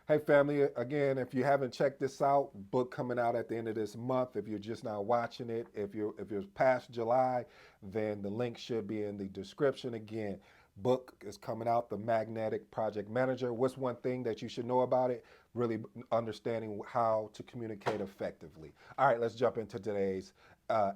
Hey family, again, if you haven't checked this out, book coming out at the end of this month. If you're just now watching it, if you're past July, then the link should be in the description. Again, book is coming out, The Magnetic Project Manager. What's one thing that you should know about it? Really understanding how to communicate effectively. All right, let's jump into today's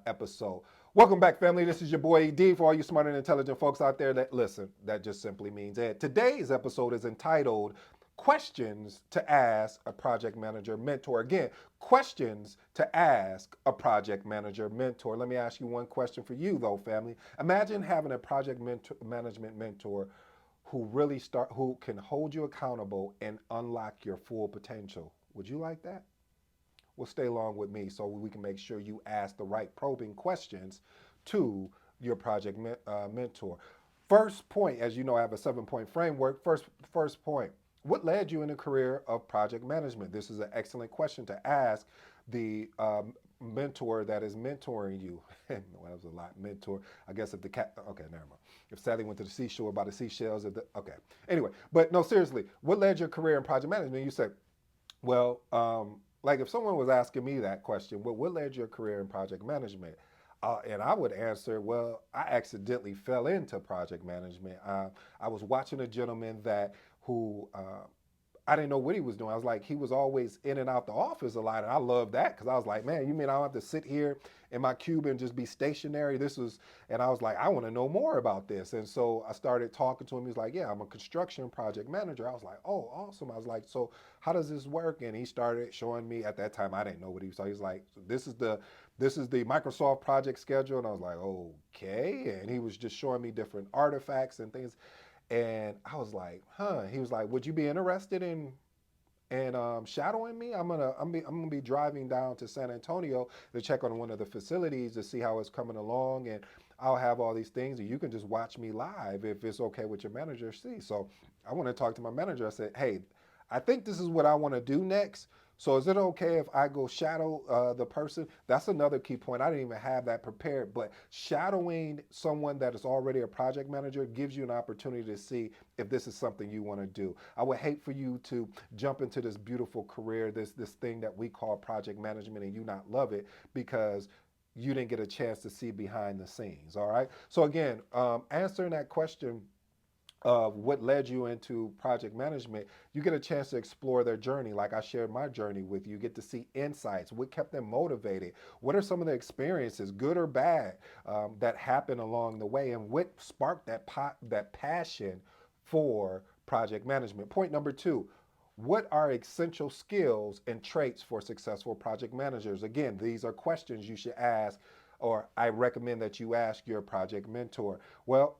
episode. Welcome back, family. This is your boy ED. For all you smart and intelligent folks out there that listen, that just simply means Ed. Today's episode is entitled Questions to Ask a Project Manager Mentor. Again, questions to ask a project manager mentor. Let me ask you one question for you, though, family. Imagine having a management mentor who can hold you accountable and unlock your full potential. Would you like that? Well, stay along with me so we can make sure you ask the right probing questions to your mentor. First point, as you know, I have a 7 point framework. First point, what led you in a career of project management? This is an excellent question to ask the mentor that is mentoring you. Well, that was a lot. Mentor. I guess if the cat. Okay, never mind. If Sally went to the seashore by the seashells. Okay. Anyway, but no, seriously, what led your career in project management? You said, well, like if someone was asking me that question, well, what led your career in project management? And I would answer, well, I accidentally fell into project management. I was watching a gentleman that who I didn't know what he was doing. I was like, he was always in and out the office a lot, and I loved that because I was like, man, you mean I don't have to sit here in my cube and just be stationary? And I was like, I want to know more about this. And so I started talking to him. He's like, yeah, I'm a construction project manager. I was like, oh, awesome. I was like, so how does this work? And he started showing me. At that time, I didn't know what he was. So he's like, this is the Microsoft project schedule, and I was like, okay. And he was just showing me different artifacts and things. And I was like, huh. He was like, would you be interested in shadowing me? I'm gonna be driving down to San Antonio to check on one of the facilities to see how it's coming along, and I'll have all these things, and you can just watch me live if it's okay with your manager. See, so I want to talk to my manager. I said, hey, I think this is what I want to do next. So is it okay if I go shadow the person? That's another key point. I didn't even have that prepared, but shadowing someone that is already a project manager gives you an opportunity to see if this is something you want to do. I would hate for you to jump into this beautiful career, this thing that we call project management, and you not love it because you didn't get a chance to see behind the scenes. All right. So again, answering that question of what led you into project management, you get a chance to explore their journey. Like I shared my journey with you, get to see insights, what kept them motivated, what are some of the experiences, good or bad, that happened along the way, and what sparked that passion for project management. Point number two. What are essential skills and traits for successful project managers? Again, these are questions you should ask, or I recommend that you ask your project mentor. Well,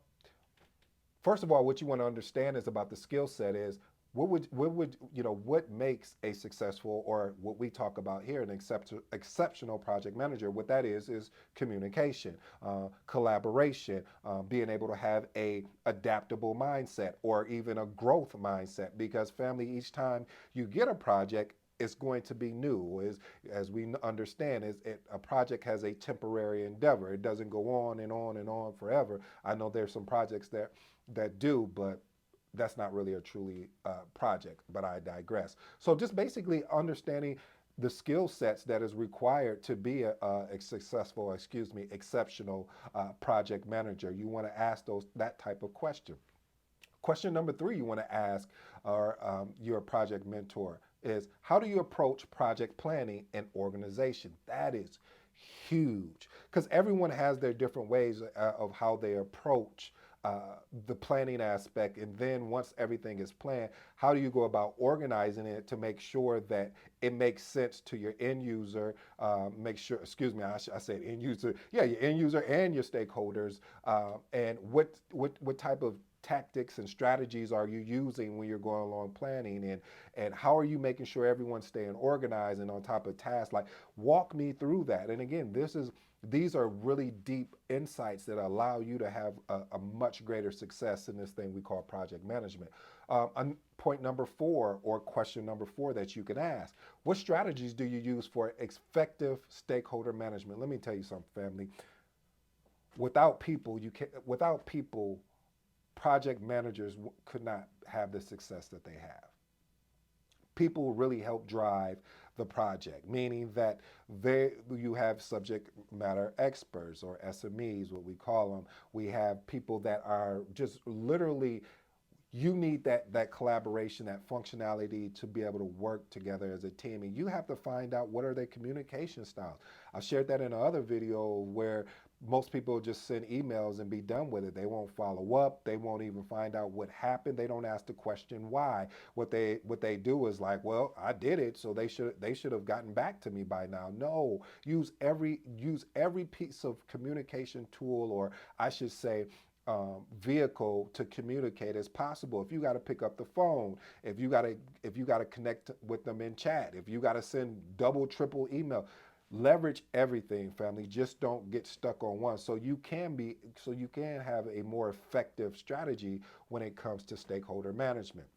first of all, what you want to understand is about the skill set is what makes a successful, or what we talk about here, an exceptional project manager. What that is communication, collaboration, being able to have a adaptable mindset or even a growth mindset. Because family, each time you get a project, it's going to be new. As we understand, a project has a temporary endeavor. It doesn't go on and on and on forever. I know there's some projects that do, but that's not really a truly project. But I digress. So just basically understanding the skill sets that is required to be a successful, exceptional project manager. You want to ask that type of question. Question number three you want to ask your project mentor is, how do you approach project planning and organization? That is huge because everyone has their different ways of how they approach the planning aspect. And then once everything is planned, how do you go about organizing it to make sure that it makes sense to your end user? Make sure, I said end user. Yeah, your end user and your stakeholders. And what type of tactics and strategies are you using when you're going along planning, and how are you making sure everyone's staying organized and on top of tasks? Like, walk me through that. And again, these are really deep insights that allow you to have a much greater success in this thing we call project management. Point number four, or question number four that you can ask: what strategies do you use for effective stakeholder management? Let me tell you something, family. Without people, project managers could not have the success that they have. People really help drive the project, meaning that you have subject matter experts or SMEs, what we call them. We have people that are just literally, you need that collaboration, that functionality to be able to work together as a team. And you have to find out what are their communication styles. I shared that in another video where most people just send emails and be done with it. They won't follow up. They won't even find out what happened. They don't ask the question why. What they do is like, well, I did it, so they should have gotten back to me by now. No, use every piece of communication tool, or I should say vehicle to communicate as possible. If you got to pick up the phone, if you got to connect with them in chat, if you got to send double, triple email, leverage everything, family. Just don't get stuck on one. So you can have a more effective strategy when it comes to stakeholder management.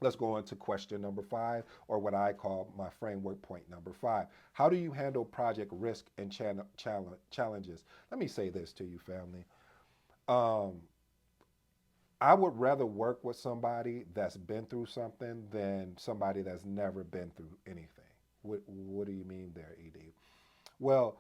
Let's go on to question number 5, or what I call my framework point number 5. How do you handle project risk and challenges? Let me say this to you, family. Um, I would rather work with somebody that's been through something than somebody that's never been through anything. What do you mean there, ED? Well,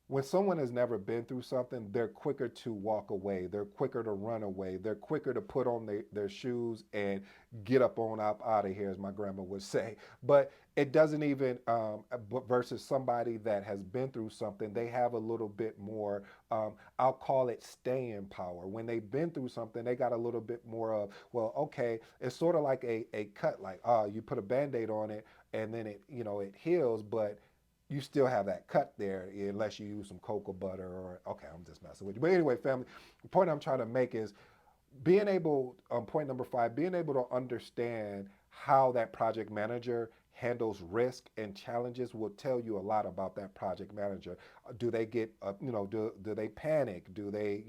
when someone has never been through something, they're quicker to walk away. They're quicker to run away. They're quicker to put on their shoes and get up on up out of here, as my grandma would say. But it doesn't even, versus somebody that has been through something, they have a little bit more, I'll call it staying power. When they've been through something, they got a little bit more of, well, okay, it's sort of like a cut, like, you put a Band-Aid on it and then it heals, but you still have that cut there unless you use some cocoa butter or, okay, I'm just messing with you. But anyway, family, the point I'm trying to make is being able, point number 5, being able to understand how that project manager handles risk and challenges will tell you a lot about that project manager. Do they get, do they panic? Do they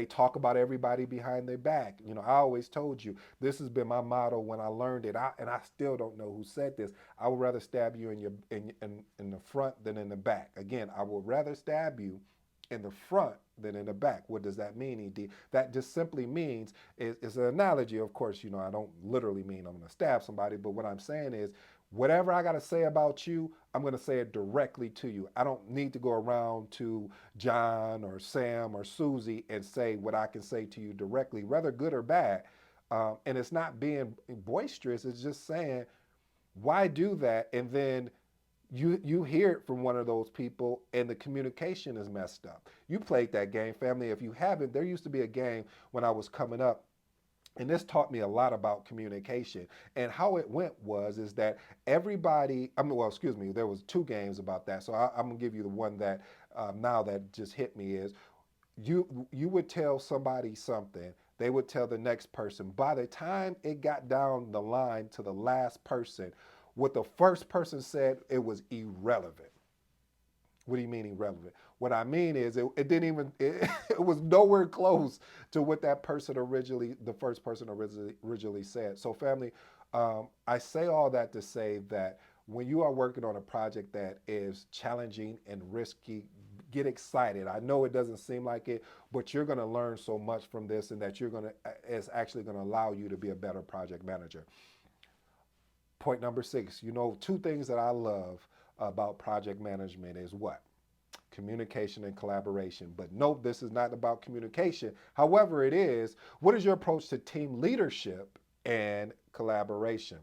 talk about everybody behind their back? I always told you, this has been my motto when I learned it. And I still don't know who said this. I would rather stab you in the front than in the back. Again, I would rather stab you in the front than in the back. What does that mean, ED? That just simply means, it's an analogy, of course. I don't literally mean I'm going to stab somebody, but what I'm saying is, whatever I got to say about you, I'm going to say it directly to you. I don't need to go around to John or Sam or Susie and say what I can say to you directly, whether good or bad. And it's not being boisterous. It's just saying, why do that? And then you hear it from one of those people and the communication is messed up. You played that game, family. If you haven't, there used to be a game when I was coming up, and this taught me a lot about communication. And how it went is that everybody, well, excuse me, there was 2 games about that. So I'm gonna give you the one that now that just hit me is, you would tell somebody something, they would tell the next person. By the time it got down the line to the last person, what the first person said, it was irrelevant. What do you mean irrelevant? What I mean is, it didn't even, it was nowhere close to what the first person originally said. So family, I say all that to say that when you are working on a project that is challenging and risky, get excited. I know it doesn't seem like it, but you're going to learn so much from this, and that it's actually going to allow you to be a better project manager. Point number 6, 2 things that I love about project management is what? Communication and collaboration. But nope, this is not about communication. However, it is, what is your approach to team leadership and collaboration?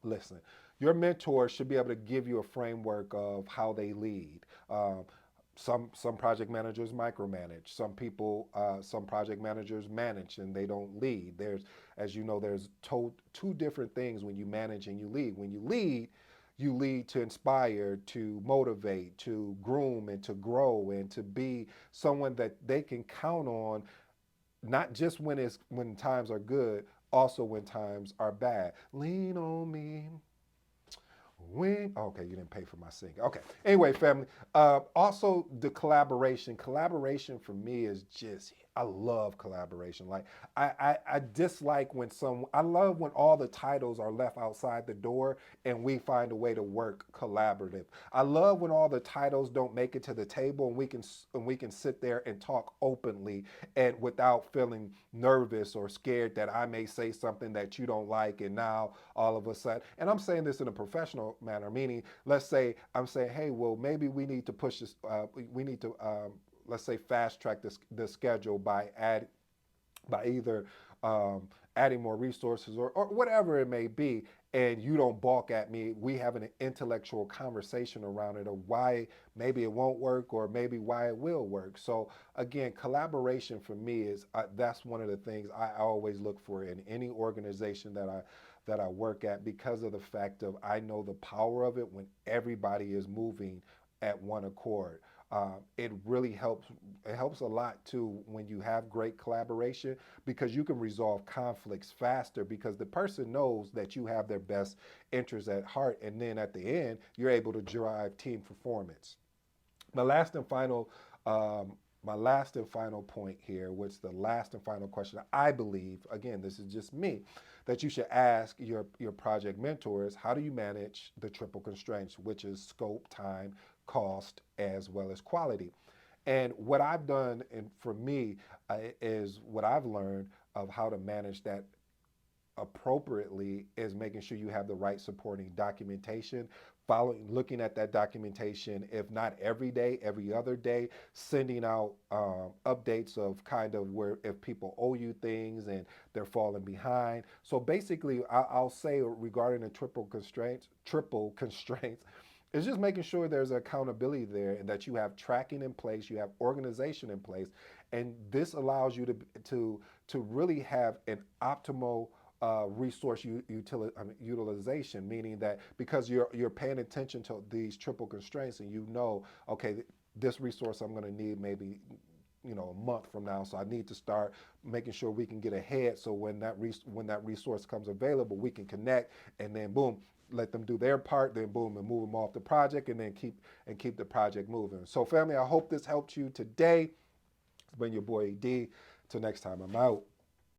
Listen, your mentor should be able to give you a framework of how they lead. Some project managers micromanage. Some project managers manage and they don't lead. As you know, there's 2 different things when you manage and you lead. When you lead to inspire, to motivate, to groom, and to grow, and to be someone that they can count on, not just when times are good, also when times are bad. Lean on me. Okay, you didn't pay for my singing. Okay. Anyway, family. Also, the collaboration. Collaboration for me is just, I love collaboration. Like I dislike when I love when all the titles are left outside the door and we find a way to work collaborative. I love when all the titles don't make it to the table and we can sit there and talk openly and without feeling nervous or scared that I may say something that you don't like and now all of a sudden, and I'm saying this in a professional manner, meaning let's say I'm saying, hey, well maybe we need to push this, we need to let's say fast track this schedule by either adding more resources or whatever it may be, and you don't balk at me. We have an intellectual conversation around it of why maybe it won't work or maybe why it will work. So again, collaboration for me is that's one of the things I always look for in any organization that I work at, because of the fact of I know the power of it when everybody is moving at one accord. It really helps. It helps a lot too when you have great collaboration, because you can resolve conflicts faster because the person knows that you have their best interests at heart, and then at the end you're able to drive team performance. My last and final, um, my last and final point here, which the last and final question I believe, again, this is just me, that you should ask your project mentors: how do you manage the triple constraints, which is scope, time, cost, as well as quality? And what I've done, and for me, is what I've learned of how to manage that appropriately is making sure you have the right supporting documentation, following, looking at that documentation, if not every day, every other day, sending out updates of kind of where if people owe you things and they're falling behind. So basically, I'll say regarding the triple constraints, it's just making sure there's accountability there and that you have tracking in place, you have organization in place, and this allows you to really have an optimal resource utilization, meaning that because you're paying attention to these triple constraints and you know, okay, this resource I'm going to need maybe a month from now, so I need to start making sure we can get ahead, so when that resource comes available we can connect, and then boom, let them do their part, then boom, and move them off the project, and then keep the project moving. So family, I hope this helped you today. It's been your boy D. Till next time, I'm out.